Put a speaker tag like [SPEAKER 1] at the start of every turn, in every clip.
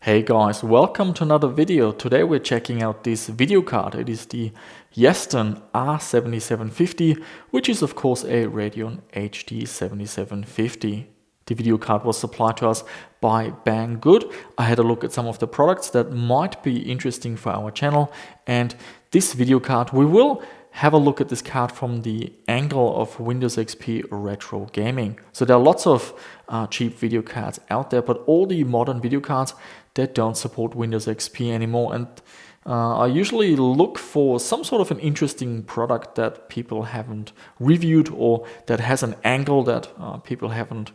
[SPEAKER 1] Hey guys, welcome to another video. Today we're checking out this video card. It is the Yeston R7750, which is of course a Radeon HD 7750. The video card was supplied to us by Banggood. I had a look at some of the products that might be interesting for our channel, and this video card, we will have a look at this card from the angle of Windows XP retro gaming. So there are lots of cheap video cards out there, but all the modern video cards that don't support Windows XP anymore. And I usually look for some sort of an interesting product that people haven't reviewed or that has an angle that people haven't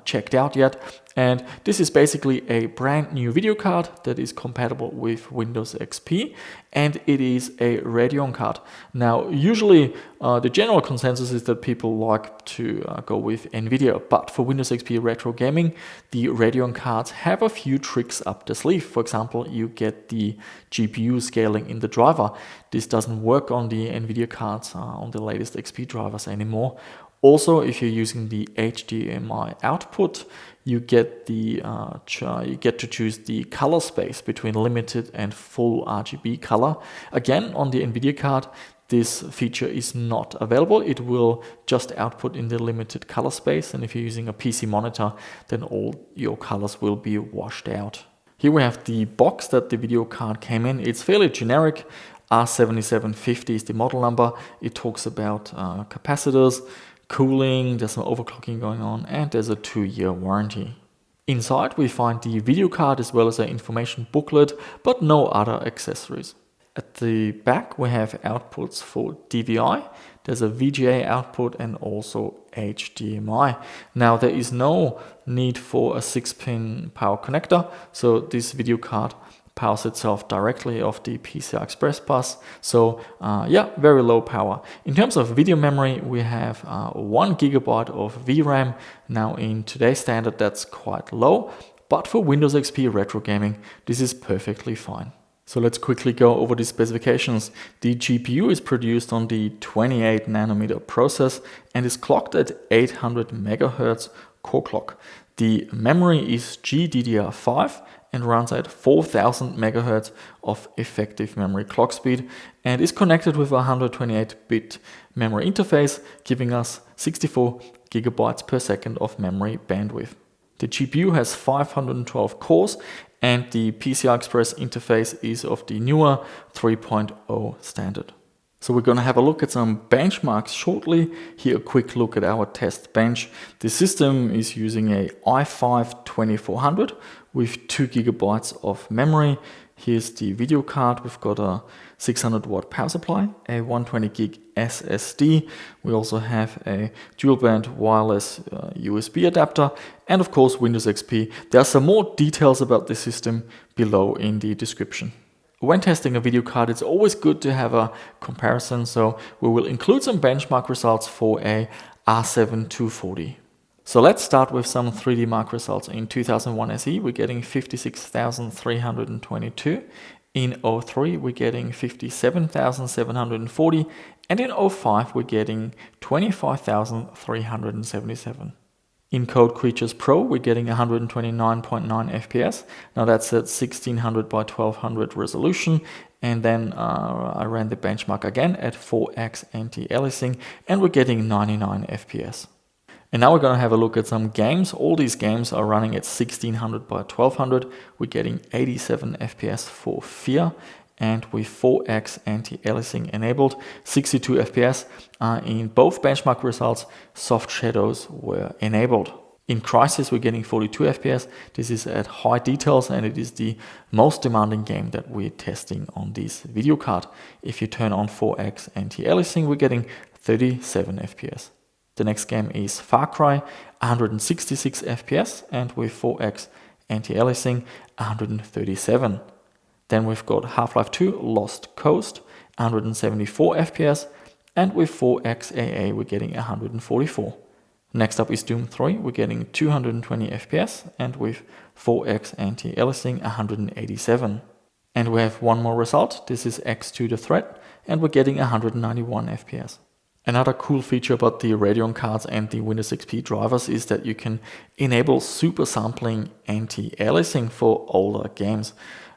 [SPEAKER 1] checked out yet. And this is basically a brand new video card that is compatible with Windows XP, and it is a Radeon card. Now, usually the general consensus is that people like to go with NVIDIA, but for Windows XP retro gaming, the Radeon cards have a few tricks up the sleeve. For example, you get the GPU scaling in the driver. This doesn't work on the NVIDIA cards on the latest XP drivers anymore. Also, if you're using the HDMI output, you get to choose the color space between limited and full RGB color. Again, on the NVIDIA card, this feature is not available. It will just output in the limited color space, and if you're using a PC monitor, then all your colors will be washed out. Here we have the box that the video card came in. It's fairly generic. R7750 is the model number. It talks about capacitors, cooling, there's some overclocking going on, and there's a 2-year warranty. Inside we find the video card as well as an information booklet, but no other accessories. At the back we have outputs for DVI, there's a VGA output and also HDMI. Now there is no need for a 6-pin power connector, so this video card powers itself directly off the PCI Express bus. So yeah, very low power. In terms of video memory, we have 1 GB of VRAM. Now in today's standard, that's quite low, but for Windows XP retro gaming, this is perfectly fine. So let's quickly go over the specifications. The GPU is produced on the 28 nanometer process and is clocked at 800 MHz core clock. The memory is GDDR5 and runs at 4000 MHz of effective memory clock speed and is connected with a 128-bit memory interface, giving us 64 GB per second of memory bandwidth. The GPU has 512 cores and the PCI Express interface is of the newer 3.0 standard. So we're going to have a look at some benchmarks shortly. Here a quick look at our test bench. The system is using a i5-2400 with 2 GB of memory. Here's the video card. We've got a 600 watt power supply, a 120 gig SSD. We also have a dual band wireless USB adapter, and of course Windows XP. There are some more details about the system below in the description. When testing a video card, it's always good to have a comparison, so we will include some benchmark results for a R7-240. So let's start with some 3D Mark results. In 2001 SE, we're getting 56,322. In 03, we're getting 57,740. And in 05, we're getting 25,377. In Code Creatures Pro, we're getting 129.9 FPS. Now that's at 1600 by 1200 resolution. And then I ran the benchmark again at 4x anti-aliasing, and we're getting 99 FPS. And now we're going to have a look at some games. All these games are running at 1600 by 1200. We're getting 87 FPS for Fear, and with 4x anti-aliasing enabled, 62 FPS. In both benchmark results, soft shadows were enabled. In Crysis, we're getting 42 FPS. This is at high details, and it is the most demanding game that we're testing on this video card. If you turn on 4x anti-aliasing, we're getting 37 FPS. The next game is Far Cry, 166 FPS, and with 4x anti-aliasing, 137. Then we've got Half-Life 2 Lost Coast, 174 FPS, and with 4x AA we're getting 144. Next up is Doom 3, we're getting 220 FPS, and with 4x anti-aliasing 187. And we have one more result. This is X2 The Threat, and we're getting 191 FPS. Another cool feature about the Radeon cards and the Windows XP drivers is that you can enable super sampling anti-aliasing for older games.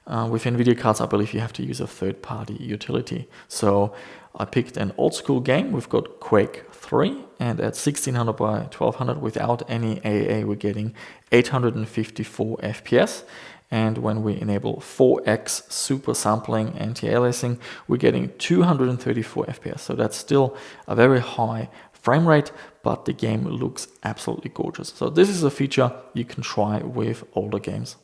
[SPEAKER 1] With NVIDIA cards, I believe you have to use a third-party utility. So I picked an old school game. We've got Quake 3, and at 1600 by 1200 without any AAA, we're getting 854 FPS. And when we enable 4x super sampling anti-aliasing, we're getting 234 FPS. So that's still a very high frame rate, but the game looks absolutely gorgeous. So this is a feature you can try with older games.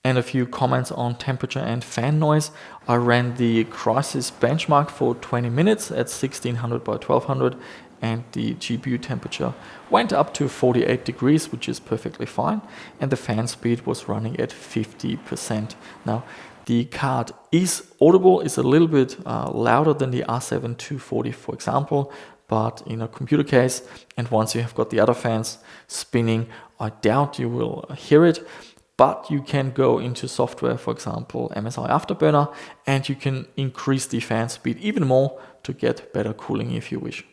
[SPEAKER 1] And a few comments on temperature and fan noise. I ran the Crysis benchmark for 20 minutes at 1600 by 1200, and the GPU temperature went up to 48 degrees, which is perfectly fine, and the fan speed was running at 50%. Now, the card is audible, is a little bit louder than the R7 240, for example, but in a computer case, and once you have got the other fans spinning, I doubt you will hear it. But you can go into software, for example, MSI Afterburner, and you can increase the fan speed even more to get better cooling if you wish.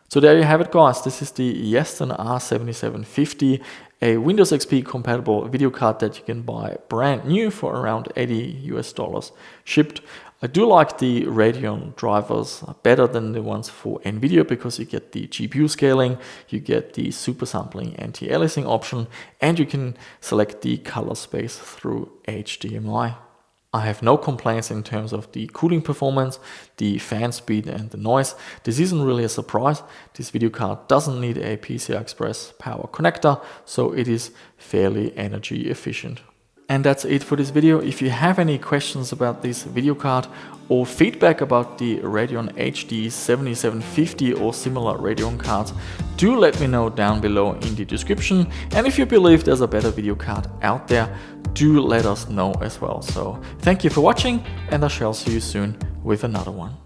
[SPEAKER 1] So there you have it, guys. This is the Yeston R7750, a Windows XP compatible video card that you can buy brand new for around $80 shipped. I do like the Radeon drivers better than the ones for NVIDIA because you get the GPU scaling, you get the super sampling anti-aliasing option, and you can select the color space through HDMI. I have no complaints in terms of the cooling performance, the fan speed and the noise. This isn't really a surprise. This video card doesn't need a PCI Express power connector, so it is fairly energy efficient. And that's it for this video. If you have any questions about this video card or feedback about the Radeon HD 7750 or similar Radeon cards, do let me know down below in the description. And if you believe there's a better video card out there, do let us know as well. So thank you for watching, and I shall see you soon with another one.